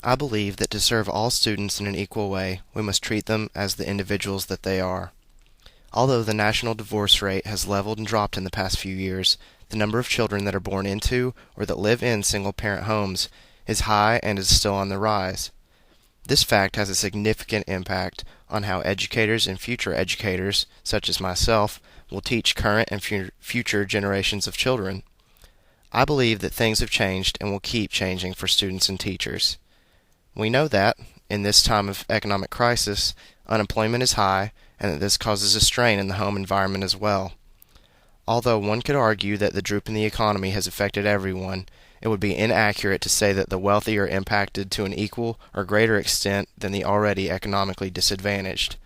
I believe that to serve all students in an equal way, we must treat them as the individuals that they are. Although the national divorce rate has leveled and dropped in the past few years, the number of children that are born into or that live in single-parent homes is high and is still on the rise. This fact has a significant impact on how educators and future educators, such as myself, will teach current and future generations of children. I believe that things have changed and will keep changing for students and teachers. We know that, in this time of economic crisis, unemployment is high and that this causes a strain in the home environment as well. Although one could argue that the droop in the economy has affected everyone, it would be inaccurate to say that the wealthy are impacted to an equal or greater extent than the already economically disadvantaged.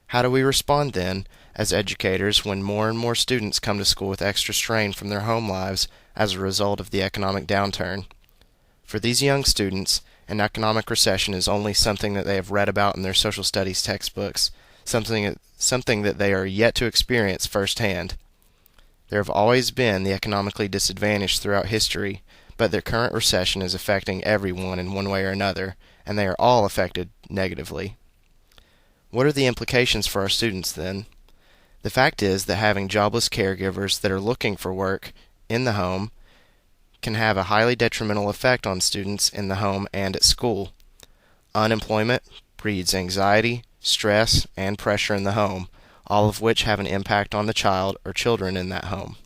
How do we respond then, as educators, when more and more students come to school with extra strain from their home lives as a result of the economic downturn? For these young students, an economic recession is only something that they have read about in their social studies textbooks, something that they are yet to experience firsthand. There have always been the economically disadvantaged throughout history, but the current recession is affecting everyone in one way or another, and they are all affected negatively. What are the implications for our students then? The fact is that having jobless caregivers that are looking for work in the home can have a highly detrimental effect on students in the home and at school. Unemployment breeds anxiety, stress, and pressure in the home, all of which have an impact on the child or children in that home.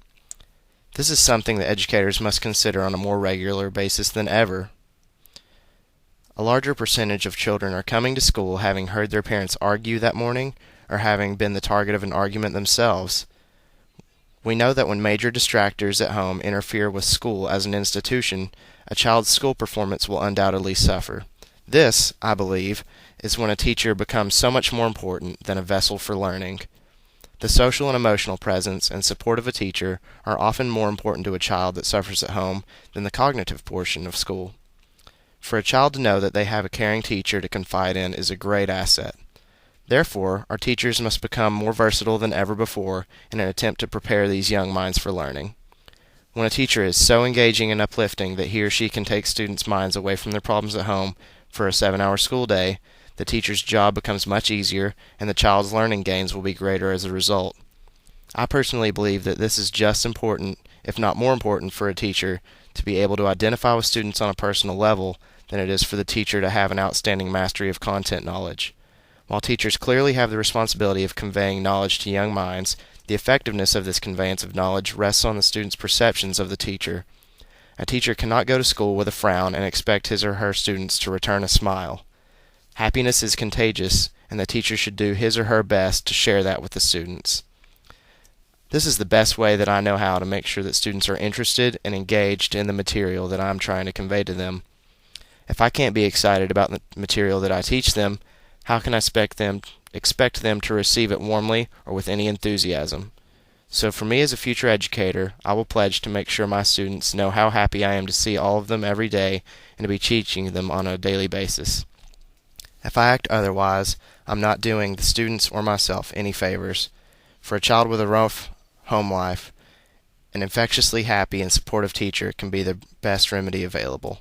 This is something that educators must consider on a more regular basis than ever. A larger percentage of children are coming to school having heard their parents argue that morning or having been the target of an argument themselves. We know that when major distractors at home interfere with school as an institution, a child's school performance will undoubtedly suffer. This, I believe, is when a teacher becomes so much more important than a vessel for learning. The social and emotional presence and support of a teacher are often more important to a child that suffers at home than the cognitive portion of school. For a child to know that they have a caring teacher to confide in is a great asset. Therefore, our teachers must become more versatile than ever before in an attempt to prepare these young minds for learning. When a teacher is so engaging and uplifting that he or she can take students' minds away from their problems at home for a 7-hour school day, the teacher's job becomes much easier and the child's learning gains will be greater as a result. I personally believe that this is just important, if not more important, for a teacher to be able to identify with students on a personal level than it is for the teacher to have an outstanding mastery of content knowledge. While teachers clearly have the responsibility of conveying knowledge to young minds, the effectiveness of this conveyance of knowledge rests on the student's perceptions of the teacher. A teacher cannot go to school with a frown and expect his or her students to return a smile. Happiness is contagious, and the teacher should do his or her best to share that with the students. This is the best way that I know how to make sure that students are interested and engaged in the material that I'm trying to convey to them. If I can't be excited about the material that I teach them, how can I expect them to receive it warmly or with any enthusiasm? So for me as a future educator, I will pledge to make sure my students know how happy I am to see all of them every day and to be teaching them on a daily basis. If I act otherwise, I'm not doing the students or myself any favors. For a child with a rough home life, an infectiously happy and supportive teacher can be the best remedy available.